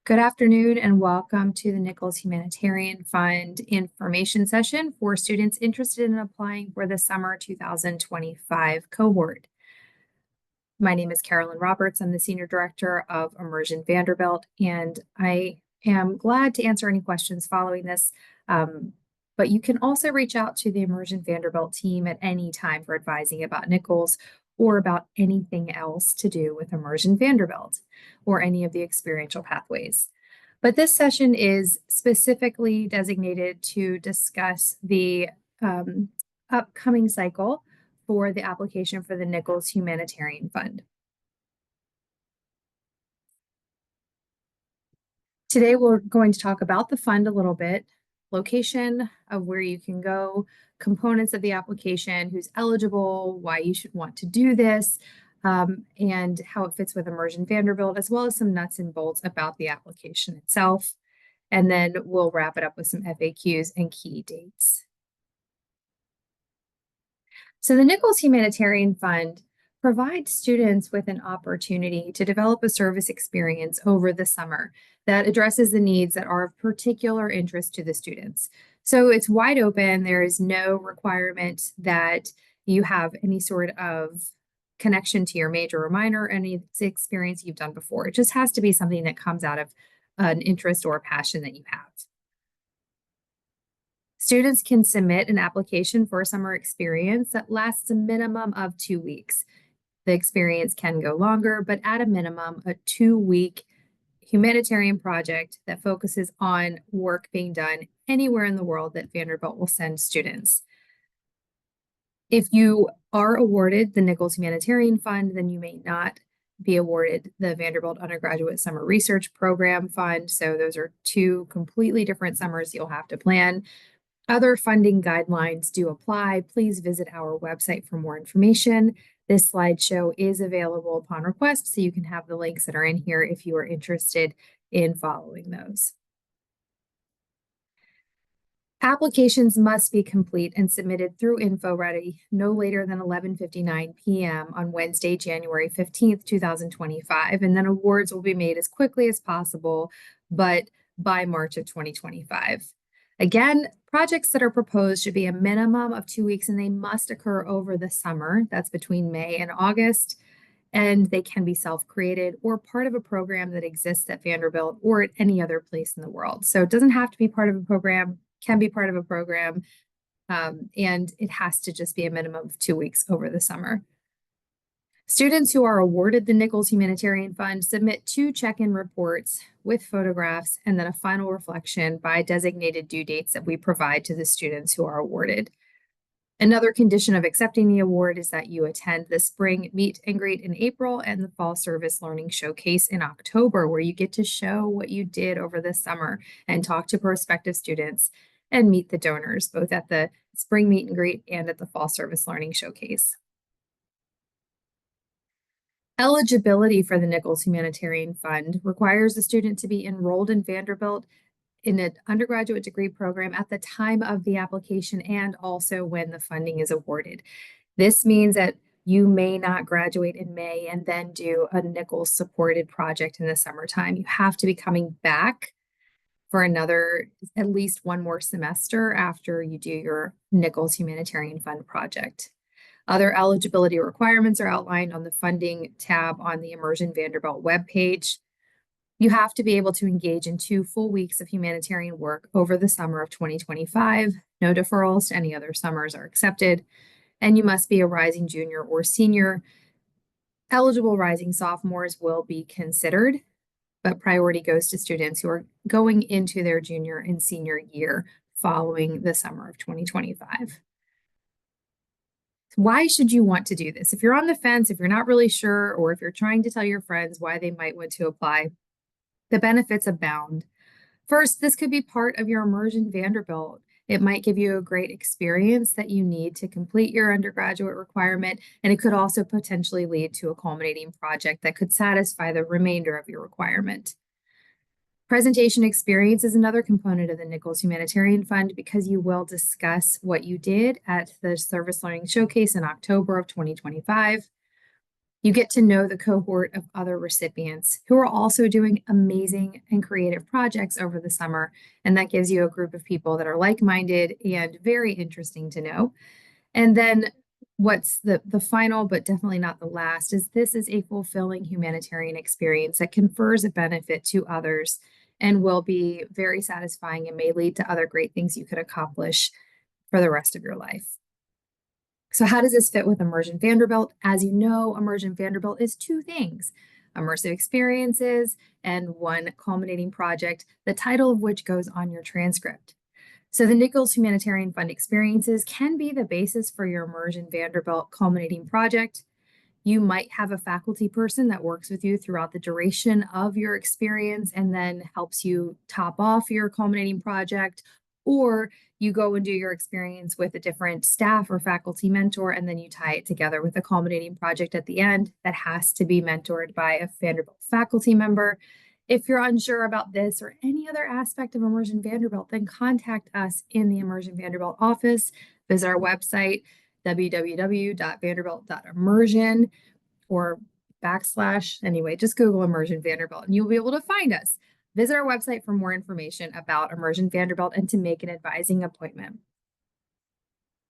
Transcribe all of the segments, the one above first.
Good afternoon and welcome to the Nichols Humanitarian Fund information session for students interested in applying for the summer 2025 cohort. My name is Carolyn Roberts. I'm the Senior Director of Immersion Vanderbilt, and I am glad to answer any questions following this. But you can also reach out to the Immersion Vanderbilt team at any time for advising about Nichols or about anything else to do with Immersion Vanderbilt or any of the experiential pathways. But this session is specifically designated to discuss the upcoming cycle for the application for the Nichols Humanitarian Fund. Today, we're going to talk about the fund a little bit, location of where you can go, components of the application, who's eligible, why you should want to do this, and how it fits with Immersion Vanderbilt, as well as some nuts and bolts about the application itself. And then we'll wrap it up with some FAQs and key dates. So the Nichols Humanitarian Fund provides students with an opportunity to develop a service experience over the summer that addresses the needs that are of particular interest to the students. So it's wide open. There is no requirement that you have any sort of connection to your major or minor, any experience you've done before. It just has to be something that comes out of an interest or a passion that you have. Students can submit an application for a summer experience that lasts a minimum of 2 weeks. The experience can go longer, but at a minimum, a 2-week humanitarian project that focuses on work being done anywhere in the world that Vanderbilt will send students. If you are awarded the Nichols Humanitarian Fund, then you may not be awarded the Vanderbilt Undergraduate Summer Research Program Fund. So those are two completely different summers you'll have to plan. Other funding guidelines do apply. Please visit our website for more information. This slideshow is available upon request, so you can have the links that are in here if you are interested in following those. Applications must be complete and submitted through InfoReady no later than 11:59 p.m. on Wednesday, January 15th, 2025, and then awards will be made as quickly as possible, but by March of 2025. Again, projects that are proposed should be a minimum of 2 weeks, and they must occur over the summer. That's between May and August, and they can be self-created or part of a program that exists at Vanderbilt or at any other place in the world. So it doesn't have to be part of a program, can be part of a program, and it has to just be a minimum of 2 weeks over the summer. Students who are awarded the Nichols Humanitarian Fund submit 2 check-in reports with photographs and then a final reflection by designated due dates that we provide to the students who are awarded. Another condition of accepting the award is that you attend the spring meet and greet in April and the fall service learning showcase in October, where you get to show what you did over the summer and talk to prospective students and meet the donors, both at the spring meet and greet and at the fall service learning showcase. Eligibility for the Nichols Humanitarian Fund requires the student to be enrolled in Vanderbilt in an undergraduate degree program at the time of the application and also when the funding is awarded. This means that you may not graduate in May and then do a Nichols supported project in the summertime. You have to be coming back for another, at least one more semester after you do your Nichols Humanitarian Fund project. Other eligibility requirements are outlined on the funding tab on the Immersion Vanderbilt webpage. You have to be able to engage in 2 full weeks of humanitarian work over the summer of 2025. No deferrals to any other summers are accepted. And you must be a rising junior or senior. Eligible rising sophomores will be considered, but priority goes to students who are going into their junior and senior year following the summer of 2025. Why should you want to do this? If you're on the fence, if you're not really sure, or if you're trying to tell your friends why they might want to apply, the benefits abound. First, this could be part of your Immersion Vanderbilt. It might give you a great experience that you need to complete your undergraduate requirement, and it could also potentially lead to a culminating project that could satisfy the remainder of your requirement. Presentation experience is another component of the Nichols Humanitarian Fund because you will discuss what you did at the Service Learning Showcase in October of 2025. You get to know the cohort of other recipients who are also doing amazing and creative projects over the summer. And that gives you a group of people that are like-minded and very interesting to know. And then what's the final, but definitely not the last, is this is a fulfilling humanitarian experience that confers a benefit to others and will be very satisfying and may lead to other great things you could accomplish for the rest of your life. So how does this fit with Immersion Vanderbilt? As you know, Immersion Vanderbilt is two things: immersive experiences and one culminating project, the title of which goes on your transcript. So the Nichols Humanitarian Fund experiences can be the basis for your Immersion Vanderbilt culminating project. You might have a faculty person that works with you throughout the duration of your experience and then helps you top off your culminating project, or you go and do your experience with a different staff or faculty mentor, and then you tie it together with a culminating project at the end that has to be mentored by a Vanderbilt faculty member. If you're unsure about this or any other aspect of Immersion Vanderbilt, then contact us in the Immersion Vanderbilt office. Visit our website, www.vanderbilt.immersion, or anyway, just Google Immersion Vanderbilt and you'll be able to find us. Visit our website for more information about Immersion Vanderbilt and to make an advising appointment.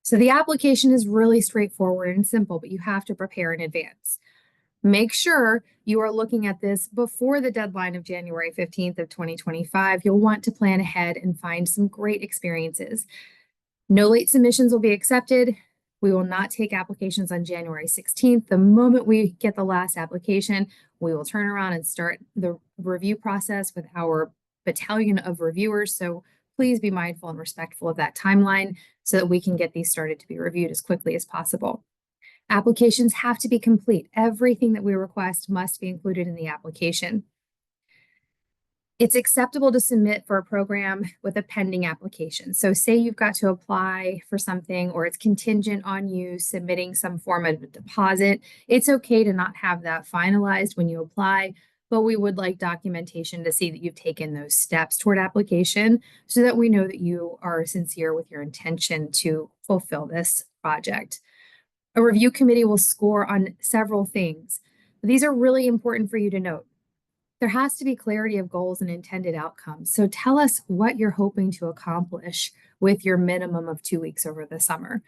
So the application is really straightforward and simple, but you have to prepare in advance. Make sure you are looking at this before the deadline of January 15th of 2025. You'll want to plan ahead and find some great experiences. No late submissions will be accepted. We will not take applications on January 16th. The moment we get the last application, we will turn around and start the review process with our battalion of reviewers. So please be mindful and respectful of that timeline so that we can get these started to be reviewed as quickly as possible. Applications have to be complete. Everything that we request must be included in the application. It's acceptable to submit for a program with a pending application. So say you've got to apply for something or it's contingent on you submitting some form of deposit. It's okay to not have that finalized when you apply, but we would like documentation to see that you've taken those steps toward application so that we know that you are sincere with your intention to fulfill this project. A review committee will score on several things. These are really important for you to note. There has to be clarity of goals and intended outcomes. So tell us what you're hoping to accomplish with your minimum of 2 weeks over the summer.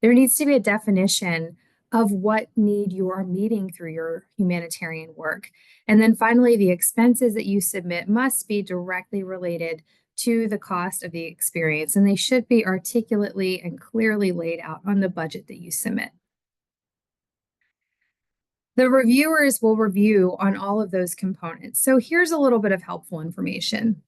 There needs to be a definition of what need you are meeting through your humanitarian work. And then finally, the expenses that you submit must be directly related to the cost of the experience, and they should be articulately and clearly laid out on the budget that you submit. The reviewers will review on all of those components. So here's a little bit of helpful information.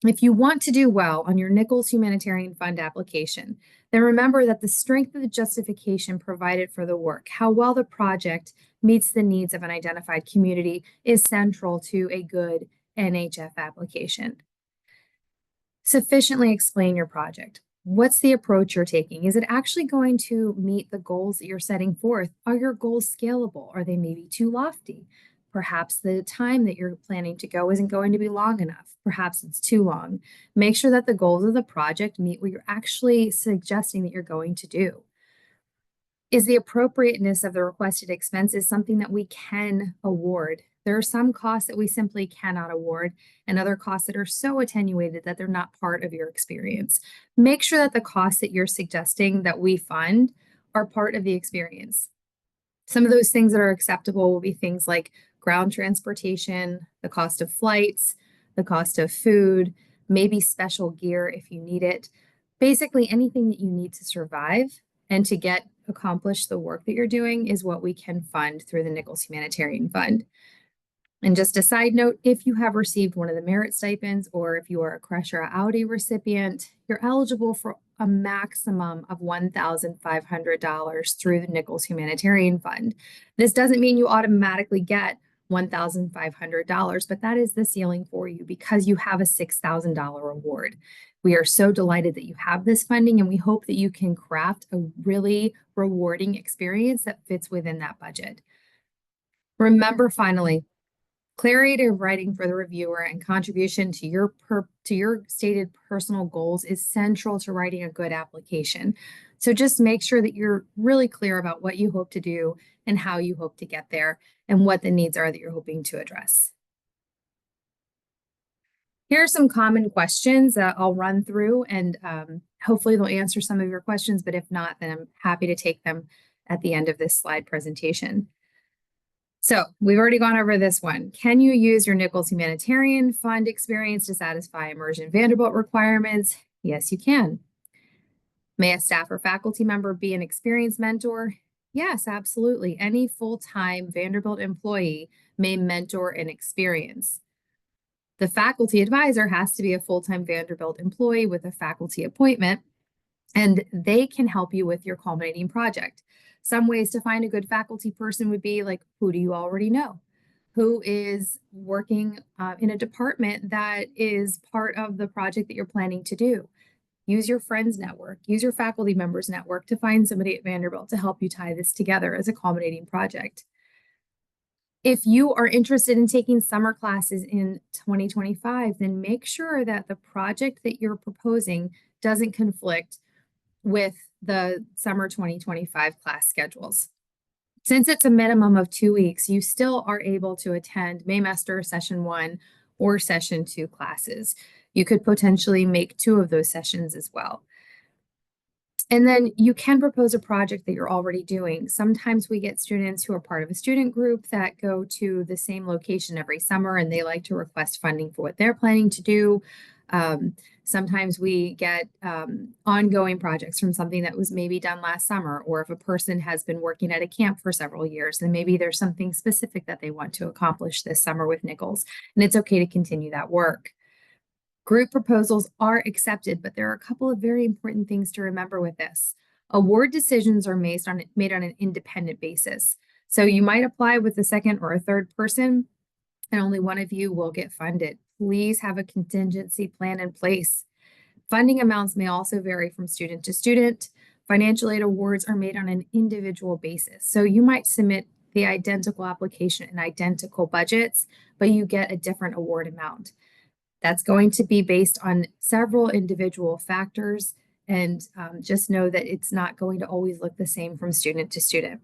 If you want to do well on your Nichols Humanitarian Fund application, then remember that the strength of the justification provided for the work, how well the project meets the needs of an identified community, is central to a good NHF application. Sufficiently explain your project. What's the approach you're taking? Is it actually going to meet the goals that you're setting forth? Are your goals scalable? Are they maybe too lofty? Perhaps the time that you're planning to go isn't going to be long enough. Perhaps it's too long. Make sure that the goals of the project meet what you're actually suggesting that you're going to do. Is the appropriateness of the requested expenses something that we can award? There are some costs that we simply cannot award and other costs that are so attenuated that they're not part of your experience. Make sure that the costs that you're suggesting that we fund are part of the experience. Some of those things that are acceptable will be things like ground transportation, the cost of flights, the cost of food, maybe special gear if you need it. Basically, anything that you need to survive and to accomplish the work that you're doing is what we can fund through the Nichols Humanitarian Fund. And just a side note, if you have received one of the merit stipends or if you are a Crush or Audi recipient, you're eligible for a maximum of $1,500 through the Nichols Humanitarian Fund. This doesn't mean you automatically get $1,500, but that is the ceiling for you because you have a $6,000 award. We are so delighted that you have this funding, and we hope that you can craft a really rewarding experience that fits within that budget. Remember, finally, clarity of writing for the reviewer and contribution to your stated personal goals is central to writing a good application. So just make sure that you're really clear about what you hope to do and how you hope to get there and what the needs are that you're hoping to address. Here are some common questions that I'll run through, and hopefully they'll answer some of your questions, but if not, then I'm happy to take them at the end of this slide presentation. So we've already gone over this one. Can you use your Nichols Humanitarian Fund experience to satisfy immersion Vanderbilt requirements? Yes, you can. May a staff or faculty member be an experienced mentor? Yes, absolutely. Any full-time Vanderbilt employee may mentor an experience. The faculty advisor has to be a full-time Vanderbilt employee with a faculty appointment, and they can help you with your culminating project. Some ways to find a good faculty person would be like, who do you already know? Who is working in a department that is part of the project that you're planning to do? Use your friends network, use your faculty members network to find somebody at Vanderbilt to help you tie this together as a culminating project. If you are interested in taking summer classes in 2025, then make sure that the project that you're proposing doesn't conflict with the summer 2025 class schedules. Since it's a minimum of 2 weeks, you still are able to attend Maymester Session 1 or Session 2 classes. You could potentially make 2 of those sessions as well. And then you can propose a project that you're already doing. Sometimes we get students who are part of a student group that go to the same location every summer and they like to request funding for what they're planning to do. Sometimes we get ongoing projects from something that was maybe done last summer, or if a person has been working at a camp for several years, then maybe there's something specific that they want to accomplish this summer with Nichols, and it's okay to continue that work. Group proposals are accepted, but there are a couple of very important things to remember with this. Award decisions are made on an independent basis. So you might apply with a second or a third person, and only one of you will get funded. Please have a contingency plan in place. Funding amounts may also vary from student to student. Financial aid awards are made on an individual basis. So you might submit the identical application and identical budgets, but you get a different award amount. That's going to be based on several individual factors, and just know that it's not going to always look the same from student to student.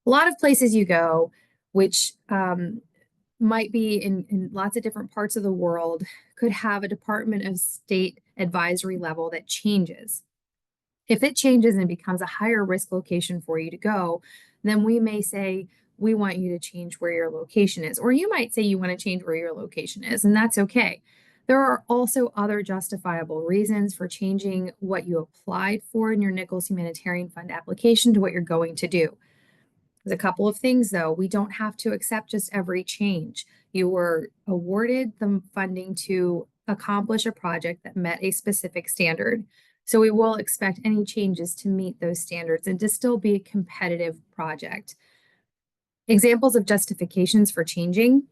A lot of places you go, which might be in lots of different parts of the world, could have a Department of State advisory level that changes. If it changes and becomes a higher risk location for you to go, then we may say, we want you to change where your location is. Or you might say you want to change where your location is, and that's okay. There are also other justifiable reasons for changing what you applied for in your Nichols Humanitarian Fund application to what you're going to do. There's a couple of things, though. We don't have to accept just every change. You were awarded the funding to accomplish a project that met a specific standard. So we will expect any changes to meet those standards and to still be a competitive project. Examples of justifications for changing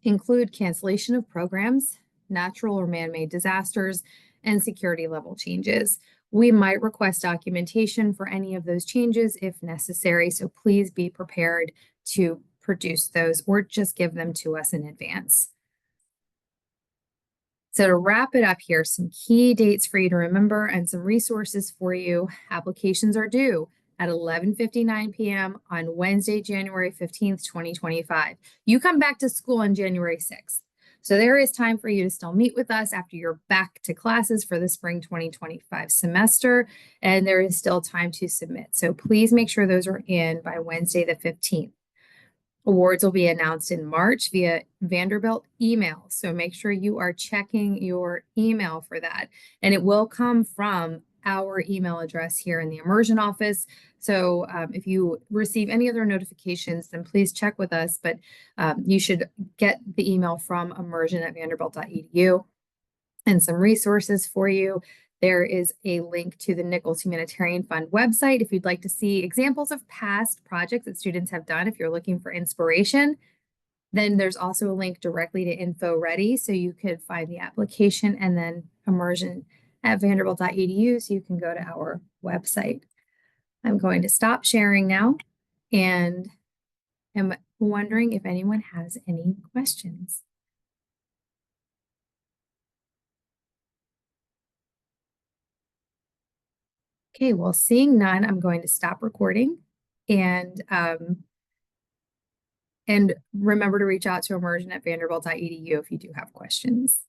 include cancellation of programs, natural or man-made disasters, and security level changes. We might request documentation for any of those changes if necessary, so please be prepared to produce those or just give them to us in advance. So to wrap it up here, some key dates for you to remember and some resources for you. Applications are due at 11:59 p.m. on Wednesday, January 15th, 2025. You come back to school on January 6th. So there is time for you to still meet with us after you're back to classes for the spring 2025 semester, and there is still time to submit. So please make sure those are in by Wednesday the 15th. Awards will be announced in March via Vanderbilt email. So make sure you are checking your email for that. And it will come from our email address here in the immersion office. So if you receive any other notifications, then please check with us. But you should get the email from immersion@vanderbilt.edu. And some resources for you. There is a link to the Nichols Humanitarian Fund website if you'd like to see examples of past projects that students have done. If you're looking for inspiration, then there's also a link directly to InfoReady, so you could find the application and then immersion@vanderbilt.edu, so you can go to our website. I'm going to stop sharing now and am wondering if anyone has any questions. Okay, well, seeing none, I'm going to stop recording And and remember to reach out to immersion@vanderbilt.edu if you do have questions.